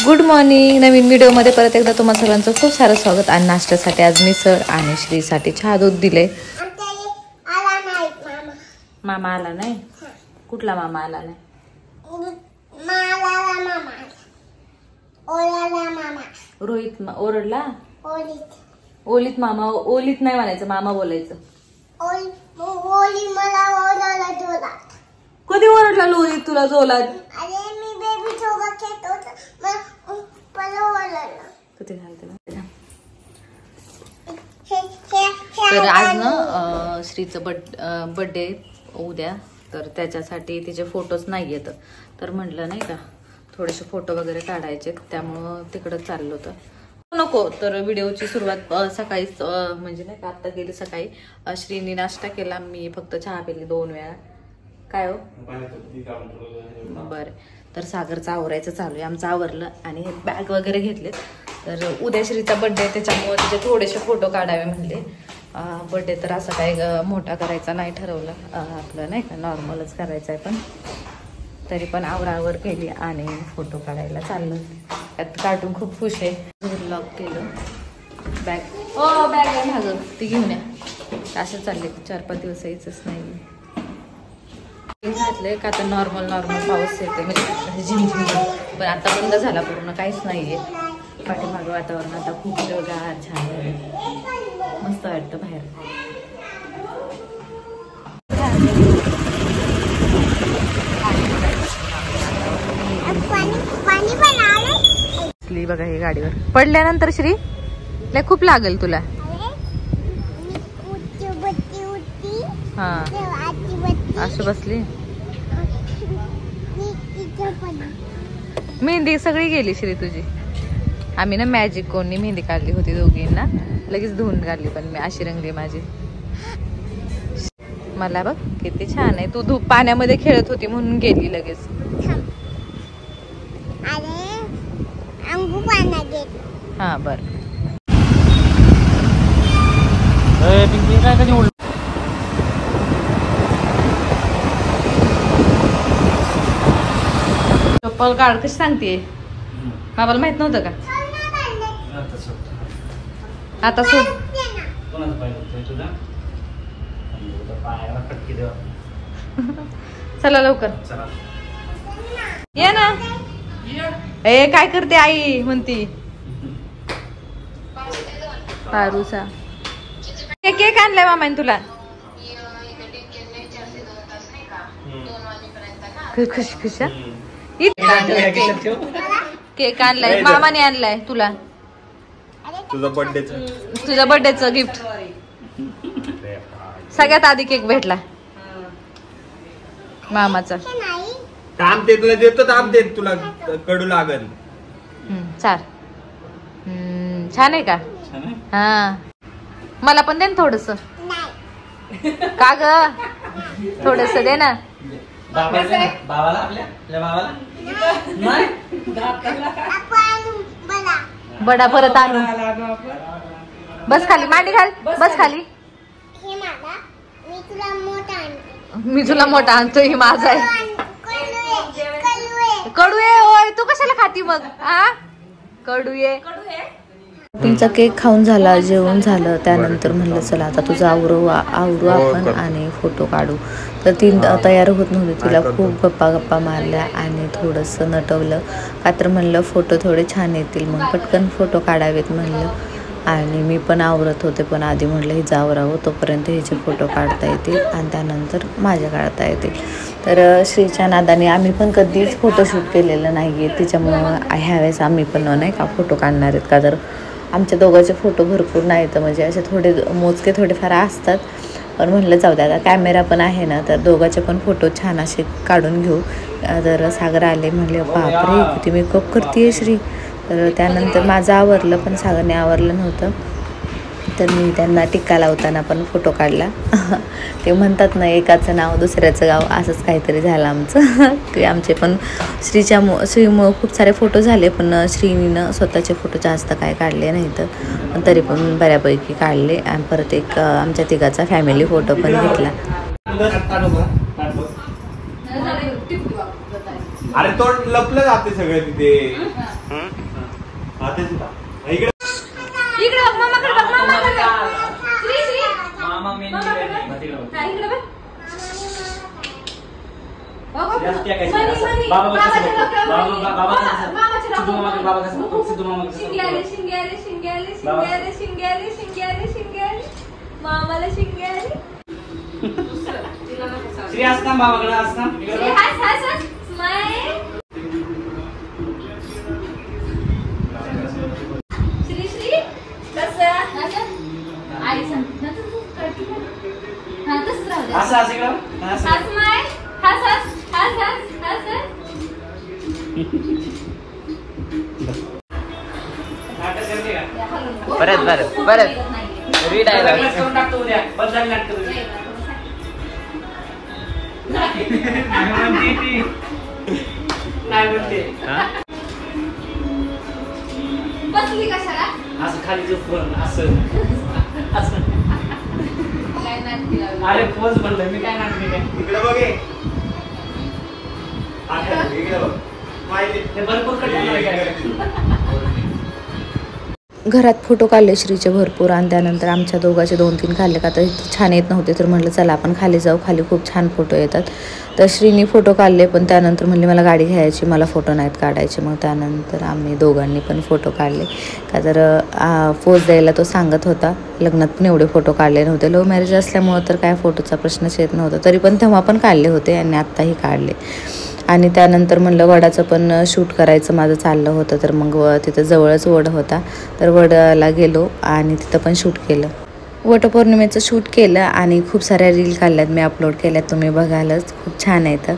Good morning. नवीन व्हिडिओमध्ये परत एकदा तुम्हा सर्वांचं खूप सारं स्वागत. आणि नाश्त्यासाठी आज मिसळ आणि श्रीसाठी चहा दूध दिले. मामा आला नाही. कुठला मामा आला नाही? रोहित ओरडला. ओलीत मामा. ओलीत नाही म्हणायचं, मामा बोलायचं. कधी ओरडला लोली तुला जोलात? तर आज ना श्रीचं बर्थडे उद्या, तर त्याच्यासाठी तिचे फोटोज नाही येत. तर म्हटलं नाही का थोडेसे फोटो वगैरे काढायचे, त्यामुळं तिकडं चाललो होतं. नको तर व्हिडिओची सुरुवात सकाळीच म्हणजे नाही का आता गेली सकाळी. श्रीनी नाश्ता केला, मी फक्त चहा पिली 2 वेळा. काय हो बरं. तर सागरचं आवरायचं चालू आहे. आमचं आवरलं आणि बॅग वगैरे घेतलेत. तर उद्या श्रीचा बर्थडे, त्याच्यामुळे तिचे थोडेसे फोटो काढावे म्हणले. बर्थडे तर असं काही मोठा करायचा नाही ठरवलं, आपलं नाही का नॉर्मलच करायचं आहे. पण तरी पण आवरावर केली आणि फोटो काढायला चाललं. त्यात कार्टून खूप खुश आहे. लॉक केलं. बॅग बॅग आहे मागं, ती घेऊन या. असं चालले 4-5 दिवस यायचंच नाही. घातलंय का आता नॉर्मल पाऊस येते म्हणजे झिमझिम, पण आता बंद झाला पूर्ण, काहीच नाहीये. पाठीमागं वातावरण आता खूप गार छान झालं, मस्त वाटतं बाहेर. बघा ही गाडीवर पडल्यानंतर श्री लय खूप लागेल तुला. हा असं बसली. मेहंदी सगळी गेली श्री तुझी. आम्ही ना मॅजिक कोणनी मेहंदी काढली होती दोघींना, लगेच धुवून काढली. पण मी अशी रंगली माझी. मला बघ किती छान आहे. तू धूप पाण्यामध्ये खेळत होती म्हणून गेली लगेच. हा बर. चप्पल काढ. कशी सांगते बाबाला माहित नव्हतं का? आता सोड. चला लवकर ये ना. ए काय करते आई म्हणती. पारूसा केक आणलाय मामाने तुला. खुश खुश. केक आणलाय मामाने, आणलाय तुला तुझ्या बर्थडेचं गिफ्ट. सगळ्यात आधी केक भेटला मामाचा. काम ते तुला देतो, काम ते तुला कडू लागल. चाल. छान आहे का? हा मला पण दे ना थोडस. का ग थोडस दे ना. बडा परत आणू. बस खाली, मांडी घाल. बस खाली. मी तुला मोठा आणतो. ही माझा आहे. कडू आहे होय. तू कशाला खाती मग? हा कडू आहे. तुमचा केक खाऊन झाला, जेवण झालं. त्यानंतर म्हणलं चला आता तुझं आवरू आपण आणि फोटो काढू. तर ती तयार होत नव्हती. तिला खूप गप्पा मारल्या आणि थोडंसं नटवलं का तर म्हणलं फोटो थोडे छान येतील, मग पटकन फोटो काढावेत म्हणलं. आणि मी पण आवरत होते, पण आधी म्हटलं हिचं आवरावं, तोपर्यंत हिचे फोटो काढता येतील आणि त्यानंतर माझ्या काढता येतील. तर श्रीच्या नादाने आम्ही पण कधीच फोटोशूट केलेलं नाही आहे. तिच्यामुळं ह्यावेळेस आम्ही पण नाही का फोटो काढणार आहेत. का तर आमच्या दोघांचे फोटो भरपूर नाही तर म्हणजे असे थोडे मोजके थोडेफार असतात. पण म्हटलं जाऊ द्या, आता कॅमेरा पण आहे ना, तर दोघांचे पण फोटो छान असे काढून घेऊ. तर सागर आले, म्हणले बापरे किती मेकअप करते श्री. तर त्यानंतर माझं आवरलं, पण सागरने आवरलं नव्हतं. तर मी त्यांना टिक्का लावताना पण फोटो काढला. ते म्हणतात ना एकाचं नाव दुसऱ्याचं गाव, असंच काहीतरी झालं आमचं. ते आमचे पण श्रीमुळं खूप सारे फोटो झाले, पण श्रीनीनं स्वतःचे फोटो जास्त काय काढले नाही. तर तरी पण बऱ्यापैकी काढले. आणि परत एक आमच्या तिघाचा फॅमिली फोटो पण घेतला. अरे तो लपलं जाते सगळं तिथे. इकडे इकडे बघ मामाकडे बघ मामाकडे श्री श्री मामा मेन इकडे बघ मामाला शिंग्याली श्री असताना बाबाकडे असताना श्री श्री कसं आई सांग असं असं इकडं परत रीडायलॉग करून टाकतो उद्या बदलावी नाटक नाही म्हणते बसली कशाला असं खाली झोपून असं अरे पोज म्हणलं मी काय नाटक काय इकडे बघ इकडे बघ ते भरपूर कठीण घरात फोटो काढले श्रीचे भरपूर आणि त्यानंतर आमच्या दोघांचे 2-3 काढले का तर छान येत नव्हते तर म्हटलं चला आपण खाली जाऊ खाली खूप छान फोटो येतात तर श्रीनी फोटो काढले पण त्यानंतर म्हणले मला गाडी घ्यायची मला फोटो नाहीत काढायचे मग त्यानंतर आम्ही दोघांनी पण फोटो काढले का तर पोज द्यायला तो सांगत होता लग्नात पण एवढे फोटो काढले नव्हते लव्ह मॅरेज असल्यामुळं तर काय फोटोचा प्रश्नच येत नव्हता तरी पण तेव्हा पण काढले होते आणि आत्ताही काढले आणि त्यानंतर म्हणलं वडाचं पण शूट करायचं माझं चाललं होतं तर मग तिथं जवळच वड होता तर वडाला गेलो आणि तिथं पण शूट केलं वटपौर्णिमेचं शूट केलं आणि खूप साऱ्या रील काढल्यात मी अपलोड केल्यात तुम्ही बघालच खूप छान येतं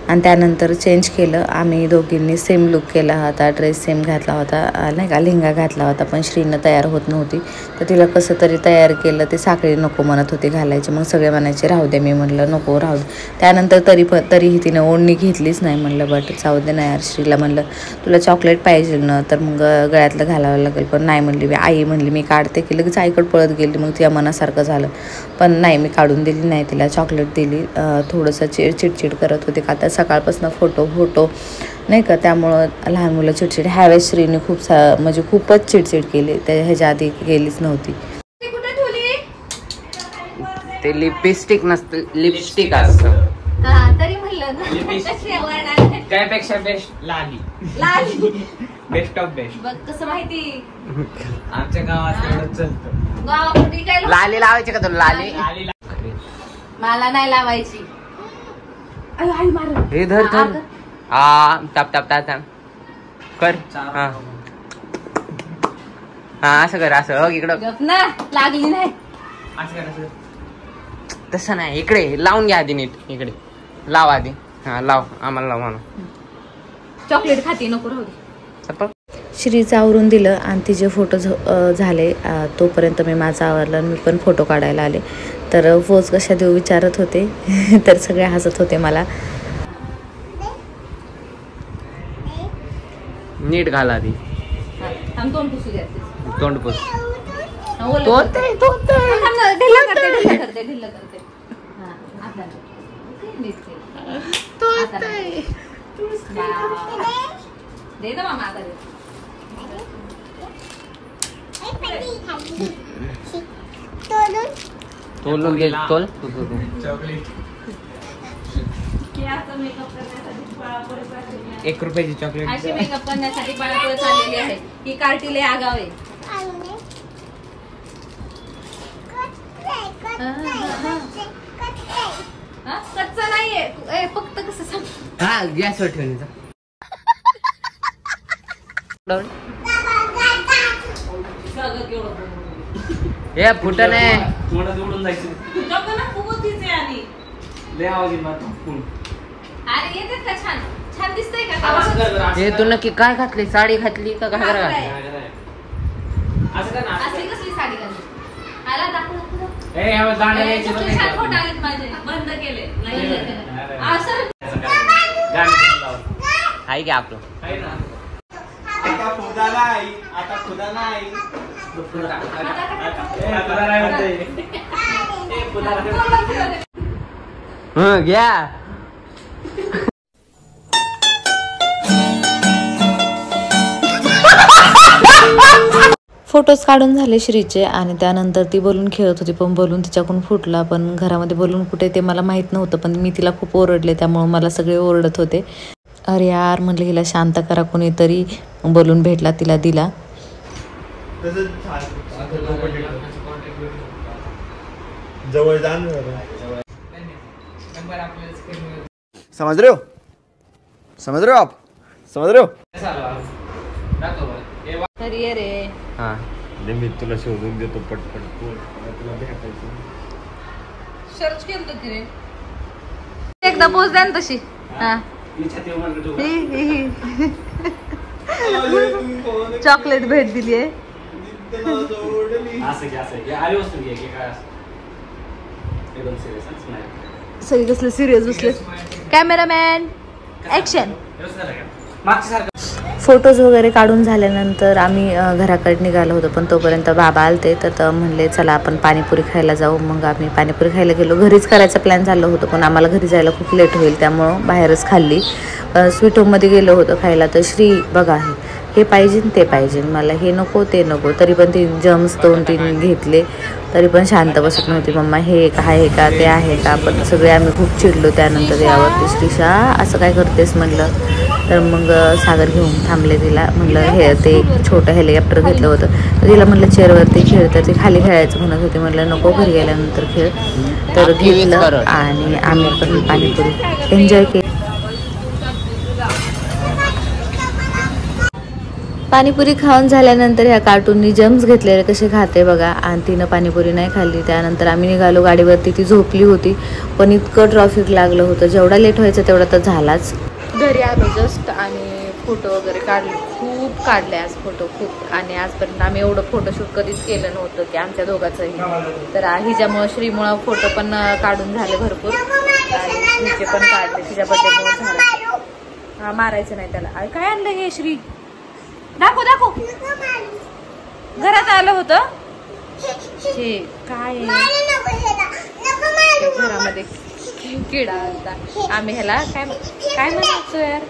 आणि त्यानंतर चेंज केलं आम्ही दोघींनी सेम लुक केला होता ड्रेस सेम घातला होता नाही का लेहंगा घातला होता पण श्रीनं तयार होत नव्हती तर तिला कसं तरी तयार केलं ते साखळी नको म्हणत होती घालायची मग सगळे म्हणायचे राहू दे मी म्हणलं नको राहू दे त्यानंतर तरीही तिनं ओढणी घेतलीच नाही म्हणलं बट जाऊ दे नाही यार श्रीला म्हणलं तुला चॉकलेट पाहिजे ना तर मग गळ्यातलं घालावं लागेल पण नाही म्हणली आई म्हणली मी काढते की लगेच आईकडे पळत गेली मग तिच्या मनासारखं झालं पण नाही मी काढून दिली नाही तिला चॉकलेट दिली थोडंसं चिडचिड करत होते का तर सकाळपासून फोटो नाही का त्यामुळं लहान मुलं चिडचिड ह्यावेळेस श्रीने म्हणजे खूपच चिडचिड केली त्या ह्याच्या आधी केलीच नव्हती ते लिपस्टिक नसतं लिपस्टिक असतं तरी म्हणलं त्यापेक्षा best Lali best of best बघ कसं माहिती आमच्या गावात एवढं चलतं गावाकडे काय लाली लावायची का तुला लाली मला नाही लावायची हे धर ताप कर हा असं कर असं इकडं ना लागली नाही असं करायचं तसं नाही इकडे लावून घ्या आधी नीट इकडे लाव आधी हा लाव आम्हाला लाव म्हणून चॉकलेट खाते नको राहू दे श्रीचं आवरून दिलं आणि तिचे फोटो झाले तोपर्यंत मी माझा आवरला आणि मी पण फोटो काढायला आले तर पोज कशा देऊ विचारत होते तर सगळे हसत होते मला नीट घाल आधी तोंड पुस दे ना मामा आता तोल घे तोल चॉकलेट ₹1 चॉकलेट अशी मेकअप करण्यासाठी बाळापळ चाललेली आहे ही कार्टीले आगावे कच्चा नाहीये फक्त कसं सांग हा गॅसवर ठेवण्याचा हे फुट नाही थोडं जोडून जायचं लय आवाज येणार छान दिसतंय का हे तू नक्की काय घातली साडी घातली का घागरा घातली असं का ना असली कसली साडी घातली आला दाखव ए ह्या दांड्या यायचे छान फोटो आलेत माझे बंद केले नाही असं आहे की आपलं आहे ना आता खुदा नाही आता खुदा नाही घ्या फोटोज काढून झाले श्रीचे आणि त्यानंतर ती बलून खेळत होती, पण बलून तिच्याकडून फुटला. पण घरामध्ये बलून कुठे ते मला माहीत नव्हतं, पण मी तिला खूप ओरडले, त्यामुळे मला सगळे ओरडत होते. अरे यार म्हणलं हिला शांत करा कोणीतरी. बलून भेटला, तिला दिला. जवळ जाण समझ रहे हो, समझ रहे हो आप, समझ रहे हो. अरे रे हा मी तुला शोधून देतो पटपट. तुला भेटायचं. सर्च केलं तिने एकदा पोच द्या ना तशी. हा चॉकलेट भेट दिली आहे. सगळी कसले सिरियस बसले. Cameraman action. फोटोज वगैरे काढून झाल्यानंतर आम्ही घराकडे निघालो होतो, पण तोपर्यंत बाबा आलते. तर म्हणले चला आपण पाणीपुरी खायला जाऊ. मग आम्ही पाणीपुरी खायला गेलो. घरीच करायचा प्लॅन झालं होतं, पण आम्हाला घरी जायला खूप लेट होईल, त्यामुळं बाहेरच खाल्ली. स्वीट होममध्ये गेलो होतो खायला. तर श्री बघा हे पाहिजे ते पाहिजे, मला हे नको ते नको. तरी पण ती जम्स 2-3 घेतले, तरी पण शांत बसत नव्हती. मम्मा हे आहे का ते आहे का. पण सगळे आम्ही खूप चिडलो त्यानंतर यावरती. श्रीशा असं काय करतेस म्हणलं. तर मग सागर घेऊन थांबले तिला. म्हणलं हे ते छोटं हेलिकॉप्टर घेतलं होतं, तर तिला म्हणलं चेअरवरती खेळ, तर ती खाली खेळायचं म्हणत होती. म्हटलं नको घरी गेल्यानंतर खेळ. तर घेतलं आणि आम्ही पण पाणीपुरी एन्जॉय केली. पाणीपुरी खाऊन झाल्यानंतर ह्या कार्टूननी जम्स घेतलेले कसे खाते बघा. आणि तिनं पाणीपुरी नाही खाल्ली. त्यानंतर आम्ही निघालो गाडीवरती. ती झोपली होती, पण इतकं ट्रॅफिक लागलं होतं. जेवढा लेट व्हायचं तेवढा तर झालाच. घरी आलो जस्ट आणि फोटो वगैरे काढले, खूप काढले आज फोटो खूप. आणि आजपर्यंत आम्ही एवढं फोटोशूट कधीच केलं नव्हतं की आमच्या दोघांचंही. तर हिच्यामुळं श्रीमुळं फोटो पण काढून झाले भरपूर आणि श्रीचे पण काढले. तिच्या बड्डेमुळं झालं. हा मारायचं नाही त्याला. काय आणलं हे श्री, दाखव. घरात आलं होतं हे काय घरामध्ये किडा आलता. आम्ही ह्याला काय म्हणायचो यार,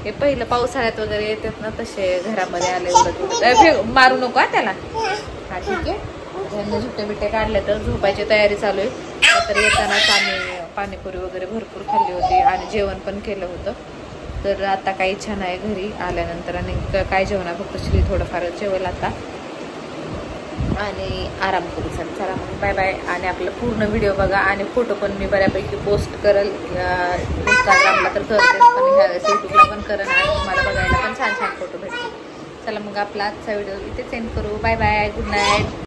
हे पहिलं पावसाळ्यात वगैरे येतात ना तसे घरामध्ये आले. उलट मारू नको त्याला. हा ठीक आहे. ह्यांना झुट्टे बिट्टे काढले, तर झोपायची तयारी चालू आहे. तर येतानाच आम्ही पाणीपुरी वगैरे भरपूर खाल्ली होती आणि जेवण पण केलं होतं. तर आता काही इच्छा नाही घरी आल्यानंतर. आणि काय जेवण आहे फक्त श्री थोडंफार जेवेल आता आणि आराम करू. चला मग बाय बाय. आणि आपलं पूर्ण व्हिडिओ बघा आणि फोटो पण मी बऱ्यापैकी पोस्ट करेल इंस्टाग्रामला तर करतेच, पण ह्यावेळेस यूट्यूबला पण करेन आणि तुम्हाला बघायला पण छान छान फोटो भेटतील. चला मग आपला आजचा व्हिडिओ इथे सेंड करू. Bye bye, good night.